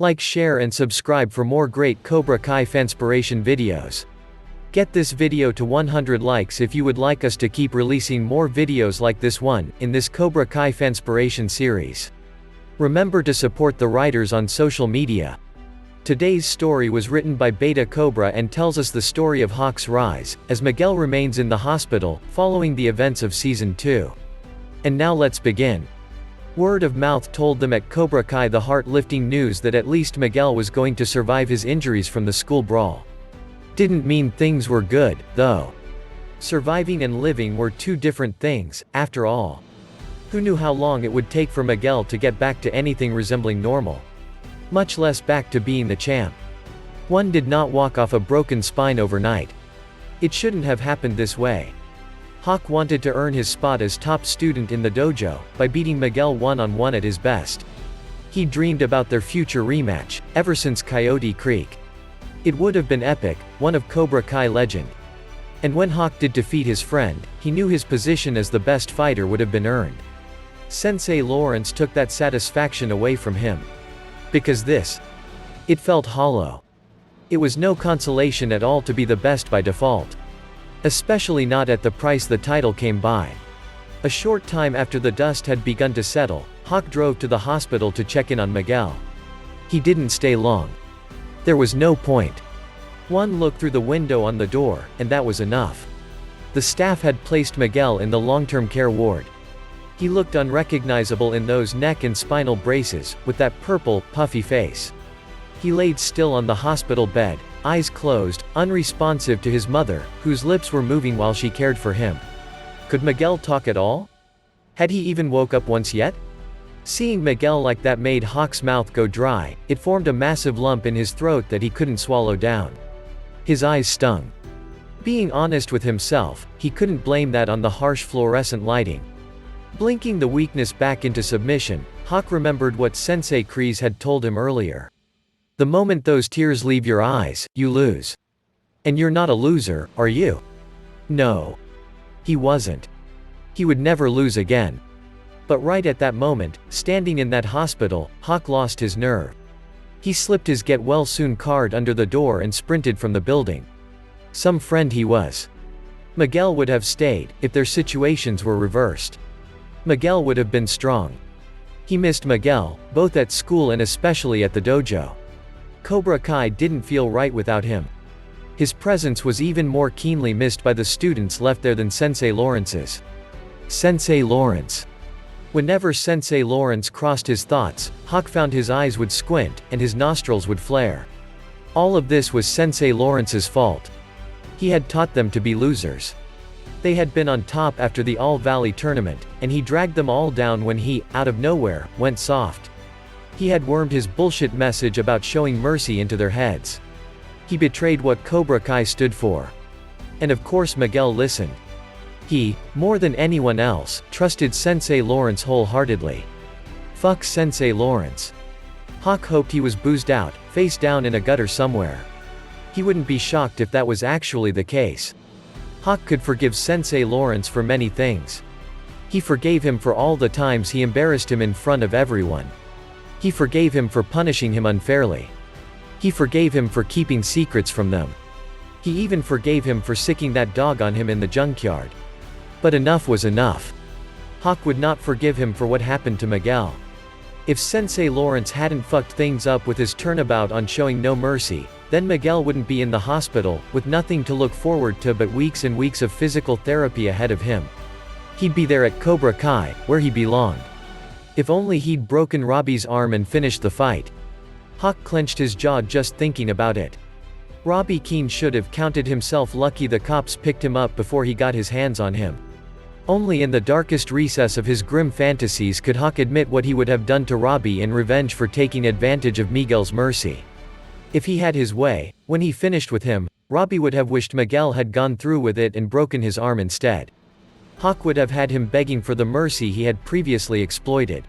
Like, share and subscribe for more great Cobra Kai Fanspiration videos. Get this video to 100 likes if you would like us to keep releasing more videos like this one, in this Cobra Kai Fanspiration series. Remember to support the writers on social media. Today's story was written by Beta Cobra and tells us the story of Hawk's rise, as Miguel remains in the hospital, following the events of Season 2. And now let's begin. Word of mouth told them at Cobra Kai the heart-lifting news that at least Miguel was going to survive his injuries from the school brawl. Didn't mean things were good, though. Surviving and living were two different things, after all. Who knew how long it would take for Miguel to get back to anything resembling normal? Much less back to being the champ. One did not walk off a broken spine overnight. It shouldn't have happened this way. Hawk wanted to earn his spot as top student in the dojo, by beating Miguel one-on-one at his best. He dreamed about their future rematch, ever since Coyote Creek. It would have been epic, one of Cobra Kai legend. And when Hawk did defeat his friend, he knew his position as the best fighter would have been earned. Sensei Lawrence took that satisfaction away from him. Because it felt hollow. It was no consolation at all to be the best by default. Especially not at the price the title came by. A short time after the dust had begun to settle, Hawk drove to the hospital to check in on Miguel. He didn't stay long. There was no point. One look through the window on the door, and that was enough. The staff had placed Miguel in the long-term care ward. He looked unrecognizable in those neck and spinal braces, with that purple, puffy face. He laid still on the hospital bed, eyes closed, unresponsive to his mother, whose lips were moving while she cared for him. Could Miguel talk at all? Had he even woke up once yet? Seeing Miguel like that made Hawk's mouth go dry. It formed a massive lump in his throat that he couldn't swallow down. His eyes stung. Being honest with himself, he couldn't blame that on the harsh fluorescent lighting. Blinking the weakness back into submission, Hawk remembered what Sensei Kreese had told him earlier. The moment those tears leave your eyes, you lose. And you're not a loser, are you? No. He wasn't. He would never lose again. But right at that moment, standing in that hospital, Hawk lost his nerve. He slipped his get-well-soon card under the door and sprinted from the building. Some friend he was. Miguel would have stayed, if their situations were reversed. Miguel would have been strong. He missed Miguel, both at school and especially at the dojo. Cobra Kai didn't feel right without him. His presence was even more keenly missed by the students left there than Sensei Lawrence's. Sensei Lawrence. Whenever Sensei Lawrence crossed his thoughts, Hawk found his eyes would squint, and his nostrils would flare. All of this was Sensei Lawrence's fault. He had taught them to be losers. They had been on top after the All-Valley tournament, and he dragged them all down when he, out of nowhere, went soft. He had wormed his bullshit message about showing mercy into their heads. He betrayed what Cobra Kai stood for. And of course Miguel listened. He, more than anyone else, trusted Sensei Lawrence wholeheartedly. Fuck Sensei Lawrence. Hawk hoped he was boozed out, face down in a gutter somewhere. He wouldn't be shocked if that was actually the case. Hawk could forgive Sensei Lawrence for many things. He forgave him for all the times he embarrassed him in front of everyone. He forgave him for punishing him unfairly. He forgave him for keeping secrets from them. He even forgave him for sicking that dog on him in the junkyard. But enough was enough. Hawk would not forgive him for what happened to Miguel. If Sensei Lawrence hadn't fucked things up with his turnabout on showing no mercy, then Miguel wouldn't be in the hospital, with nothing to look forward to but weeks and weeks of physical therapy ahead of him. He'd be there at Cobra Kai, where he belonged. If only he'd broken Robbie's arm and finished the fight. Hawk clenched his jaw just thinking about it. Robbie Keane should have counted himself lucky the cops picked him up before he got his hands on him. Only in the darkest recess of his grim fantasies could Hawk admit what he would have done to Robbie in revenge for taking advantage of Miguel's mercy. If he had his way, when he finished with him, Robbie would have wished Miguel had gone through with it and broken his arm instead. Hawk would have had him begging for the mercy he had previously exploited.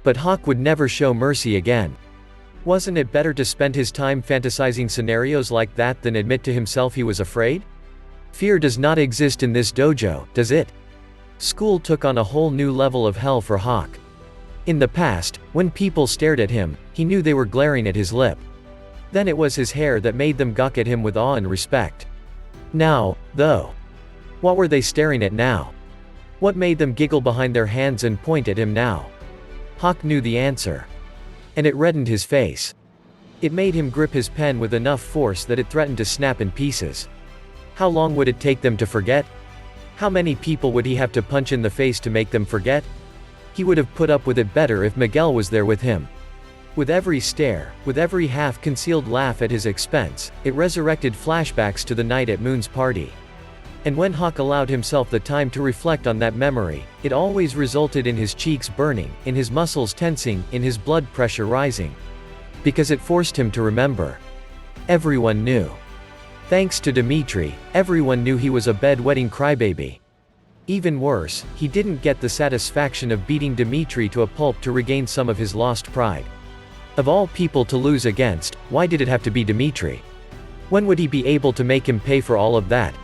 But Hawk would never show mercy again. Wasn't it better to spend his time fantasizing scenarios like that than admit to himself he was afraid? Fear does not exist in this dojo, does it? School took on a whole new level of hell for Hawk. In the past, when people stared at him, he knew they were glaring at his lip. Then it was his hair that made them gawk at him with awe and respect. Now, though. What were they staring at now? What made them giggle behind their hands and point at him now? Hawk knew the answer. And it reddened his face. It made him grip his pen with enough force that it threatened to snap in pieces. How long would it take them to forget? How many people would he have to punch in the face to make them forget? He would have put up with it better if Miguel was there with him. With every stare, with every half-concealed laugh at his expense, it resurrected flashbacks to the night at Moon's party. And when Hawk allowed himself the time to reflect on that memory, it always resulted in his cheeks burning, in his muscles tensing, in his blood pressure rising. Because it forced him to remember. Everyone knew. Thanks to Dimitri, everyone knew he was a bedwetting crybaby. Even worse, he didn't get the satisfaction of beating Dimitri to a pulp to regain some of his lost pride. Of all people to lose against, why did it have to be Dimitri? When would he be able to make him pay for all of that?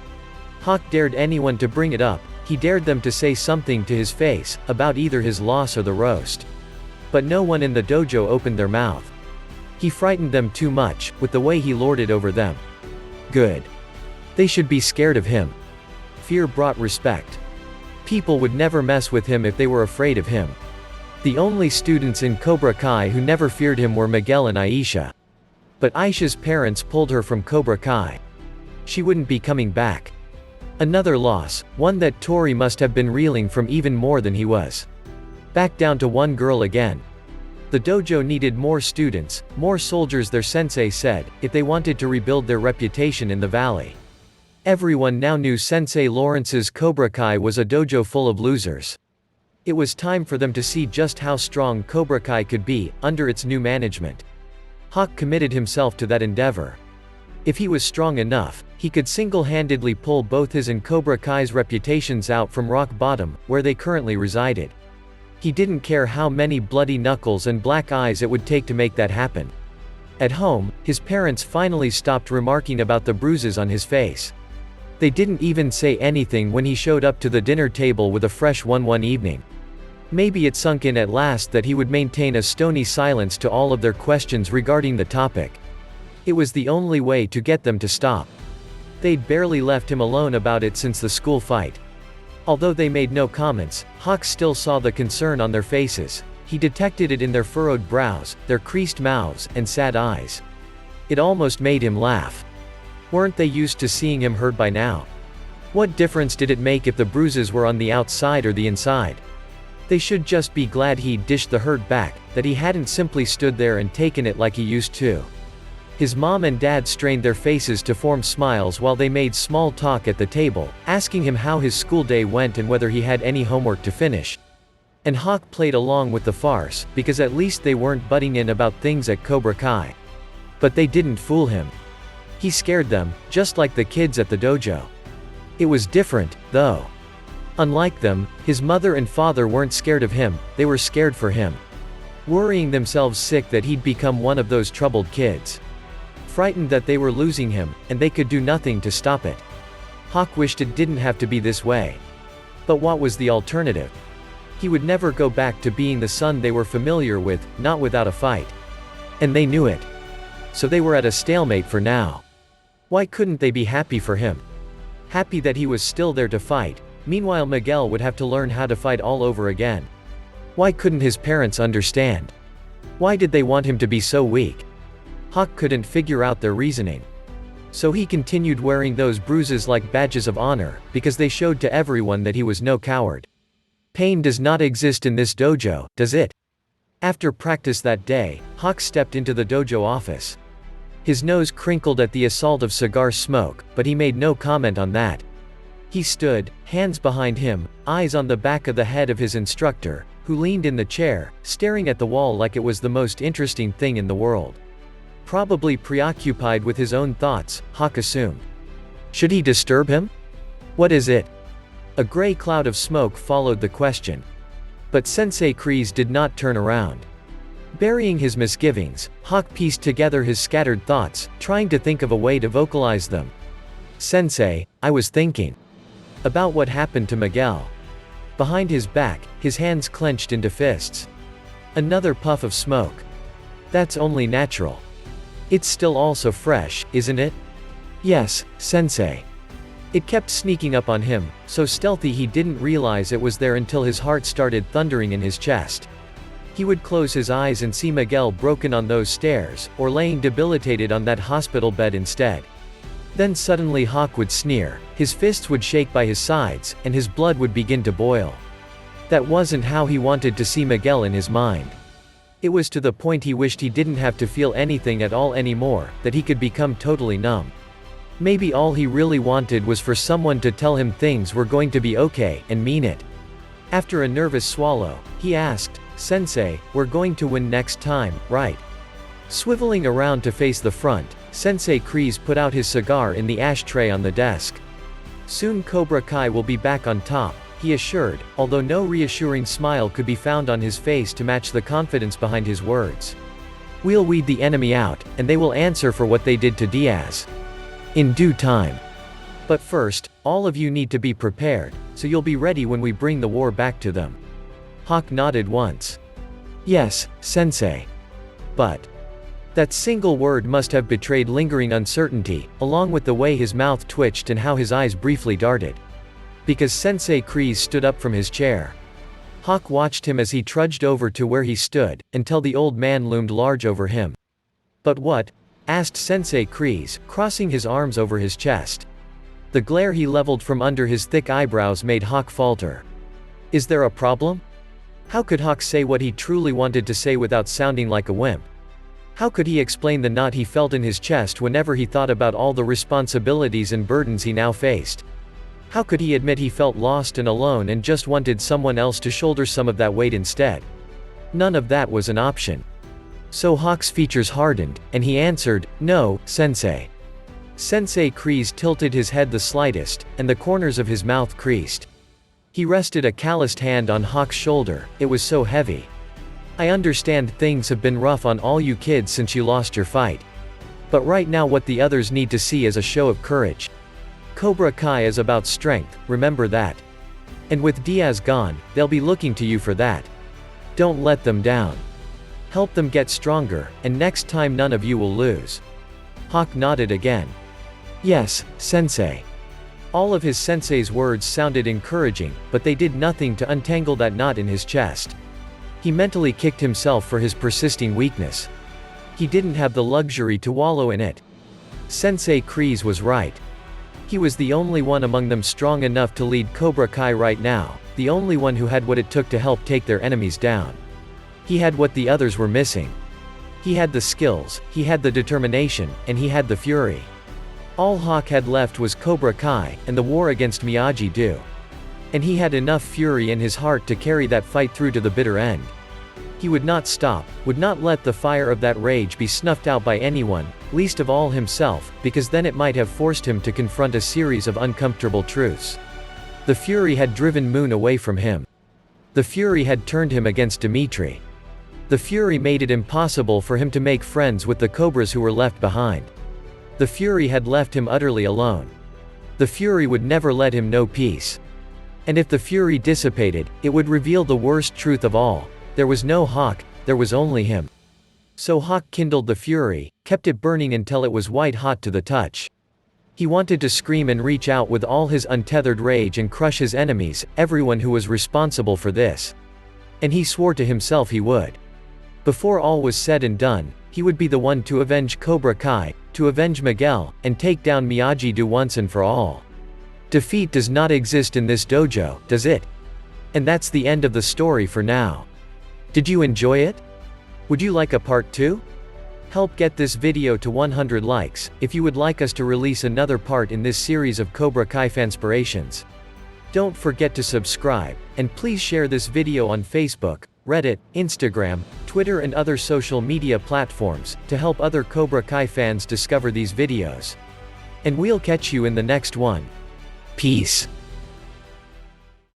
Hawk dared anyone to bring it up, he dared them to say something to his face, about either his loss or the roast. But no one in the dojo opened their mouth. He frightened them too much, with the way he lorded over them. Good. They should be scared of him. Fear brought respect. People would never mess with him if they were afraid of him. The only students in Cobra Kai who never feared him were Miguel and Aisha. But Aisha's parents pulled her from Cobra Kai. She wouldn't be coming back. Another loss, one that Tori must have been reeling from even more than he was. Back down to one girl again. The dojo needed more students, more soldiers, their sensei said, if they wanted to rebuild their reputation in the valley. Everyone now knew Sensei Lawrence's Cobra Kai was a dojo full of losers. It was time for them to see just how strong Cobra Kai could be, under its new management. Hawk committed himself to that endeavor. If he was strong enough, he could single-handedly pull both his and Cobra Kai's reputations out from rock bottom, where they currently resided. He didn't care how many bloody knuckles and black eyes it would take to make that happen. At home, his parents finally stopped remarking about the bruises on his face. They didn't even say anything when he showed up to the dinner table with a fresh one evening. Maybe it sunk in at last that he would maintain a stony silence to all of their questions regarding the topic. It was the only way to get them to stop. They'd barely left him alone about it since the school fight. Although they made no comments, Hawk still saw the concern on their faces. He detected it in their furrowed brows, their creased mouths, and sad eyes. It almost made him laugh. Weren't they used to seeing him hurt by now? What difference did it make if the bruises were on the outside or the inside? They should just be glad he'd dished the hurt back, that he hadn't simply stood there and taken it like he used to. His mom and dad strained their faces to form smiles while they made small talk at the table, asking him how his school day went and whether he had any homework to finish. And Hawk played along with the farce, because at least they weren't butting in about things at Cobra Kai. But they didn't fool him. He scared them, just like the kids at the dojo. It was different, though. Unlike them, his mother and father weren't scared of him, they were scared for him. Worrying themselves sick that he'd become one of those troubled kids. Frightened that they were losing him, and they could do nothing to stop it. Hawk wished it didn't have to be this way. But what was the alternative? He would never go back to being the son they were familiar with, not without a fight. And they knew it. So they were at a stalemate for now. Why couldn't they be happy for him? Happy that he was still there to fight. Meanwhile Miguel would have to learn how to fight all over again. Why couldn't his parents understand? Why did they want him to be so weak? Hawk couldn't figure out their reasoning. So he continued wearing those bruises like badges of honor, because they showed to everyone that he was no coward. Pain does not exist in this dojo, does it? After practice that day, Hawk stepped into the dojo office. His nose crinkled at the assault of cigar smoke, but he made no comment on that. He stood, hands behind him, eyes on the back of the head of his instructor, who leaned in the chair, staring at the wall like it was the most interesting thing in the world. Probably preoccupied with his own thoughts, Hawk assumed. Should he disturb him? What is it? A gray cloud of smoke followed the question. But Sensei Kreese did not turn around. Burying his misgivings, Hawk pieced together his scattered thoughts, trying to think of a way to vocalize them. Sensei, I was thinking about what happened to Miguel. Behind his back, his hands clenched into fists. Another puff of smoke. That's only natural. It's still also fresh, isn't it? Yes, sensei. It kept sneaking up on him, so stealthy he didn't realize it was there until his heart started thundering in his chest. He would close his eyes and see Miguel broken on those stairs, or laying debilitated on that hospital bed instead. Then suddenly Hawk would sneer, his fists would shake by his sides, and his blood would begin to boil. That wasn't how he wanted to see Miguel in his mind. It was to the point he wished he didn't have to feel anything at all anymore, that he could become totally numb. Maybe all he really wanted was for someone to tell him things were going to be okay, and mean it. After a nervous swallow, he asked, "Sensei, we're going to win next time, right?" Swiveling around to face the front, Sensei Kreese put out his cigar in the ashtray on the desk. "Soon Cobra Kai will be back on top," he assured, although no reassuring smile could be found on his face to match the confidence behind his words. "We'll weed the enemy out, and they will answer for what they did to Diaz. In due time. But first, all of you need to be prepared, so you'll be ready when we bring the war back to them." Hawk nodded once. "Yes, sensei." But that single word must have betrayed lingering uncertainty, along with the way his mouth twitched and how his eyes briefly darted. Because Sensei Kreese stood up from his chair. Hawk watched him as he trudged over to where he stood, until the old man loomed large over him. "But what?" asked Sensei Kreese, crossing his arms over his chest. The glare he leveled from under his thick eyebrows made Hawk falter. "Is there a problem?" How could Hawk say what he truly wanted to say without sounding like a wimp? How could he explain the knot he felt in his chest whenever he thought about all the responsibilities and burdens he now faced? How could he admit he felt lost and alone and just wanted someone else to shoulder some of that weight instead? None of that was an option. So Hawk's features hardened, and he answered, "No, sensei." Sensei Kreese tilted his head the slightest, and the corners of his mouth creased. He rested a calloused hand on Hawk's shoulder, it was so heavy. "I understand things have been rough on all you kids since you lost your fight. But right now what the others need to see is a show of courage. Cobra Kai is about strength, remember that. And with Diaz gone, they'll be looking to you for that. Don't let them down. Help them get stronger, and next time none of you will lose." Hawk nodded again. "Yes, sensei." All of his sensei's words sounded encouraging, but they did nothing to untangle that knot in his chest. He mentally kicked himself for his persisting weakness. He didn't have the luxury to wallow in it. Sensei Kreese was right. He was the only one among them strong enough to lead Cobra Kai right now, the only one who had what it took to help take their enemies down. He had what the others were missing. He had the skills, he had the determination, and he had the fury. All Hawk had left was Cobra Kai, and the war against Miyagi-Do. And he had enough fury in his heart to carry that fight through to the bitter end. He would not stop, would not let the fire of that rage be snuffed out by anyone, least of all himself, because then it might have forced him to confront a series of uncomfortable truths. The fury had driven Moon away from him. The fury had turned him against Dimitri. The fury made it impossible for him to make friends with the Cobras who were left behind. The fury had left him utterly alone. The fury would never let him know peace. And if the fury dissipated, it would reveal the worst truth of all. There was no Hawk, there was only him. So Hawk kindled the fury, kept it burning until it was white hot to the touch. He wanted to scream and reach out with all his untethered rage and crush his enemies, everyone who was responsible for this. And he swore to himself he would. Before all was said and done, he would be the one to avenge Cobra Kai, to avenge Miguel, and take down Miyagi-Do once and for all. Defeat does not exist in this dojo, does it? And that's the end of the story for now. Did you enjoy it? Would you like a part 2? Help get this video to 100 likes, if you would like us to release another part in this series of Cobra Kai Fanspirations. Don't forget to subscribe, and please share this video on Facebook, Reddit, Instagram, Twitter and other social media platforms, to help other Cobra Kai fans discover these videos. And we'll catch you in the next one. Peace.